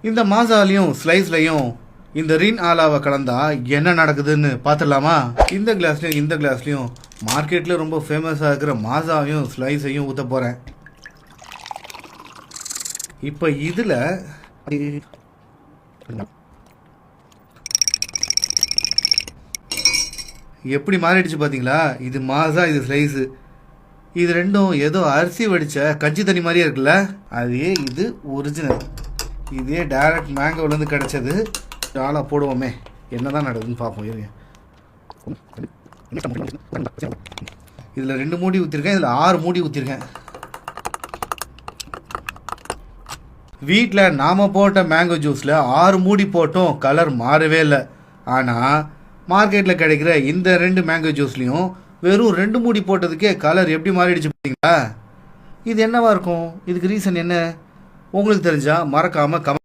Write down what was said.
இந்த மாசாலையும் ஸ்லைஸ்லையும் இந்த ரின் ஆலாவை கலந்தா என்ன நடக்குதுன்னு பார்த்துடலாமா? இந்த கிளாஸ்லையும் இந்த கிளாஸ்லையும் மார்க்கெட்டில் ரொம்ப ஃபேமஸாக இருக்கிற மாசாவையும் ஸ்லைஸையும் ஊற்ற போகிறேன். இப்போ இதில் எப்படி மாறிடுச்சு பார்த்தீங்களா? இது மாசா, இது ஸ்லைஸு. இது ரெண்டும் ஏதோ அரிசி வடித்த கஞ்சி தண்ணி மாதிரியே இருக்குல்ல? அதே இது ஒரிஜினல். இதே டைரக்ட் மேங்கோவிலேருந்து கிடச்சது. ஆளாக போடுவோமே, என்ன தான் நடக்குதுன்னு பார்ப்போம். இருங்க, இதில் 2 மூடி ஊற்றிருக்கேன், இதில் 6 மூடி ஊற்றிருக்கேன். வீட்டில் நாம் போட்ட மேங்கோ ஜூஸில் 6 மூடி போட்டும் கலர் மாறவே இல்லை. ஆனால் மார்க்கெட்டில் கிடைக்கிற இந்த 2 மேங்கோ ஜூஸ்லேயும் வெறும் 2 மூடி போட்டதுக்கே கலர் எப்படி மாறிடுச்சு பார்த்தீங்களா? இது என்னவா இருக்கும்? இதுக்கு ரீசன் என்ன? உங்களுக்கு தெரிஞ்சால் மறக்காமல் கமெண்ட்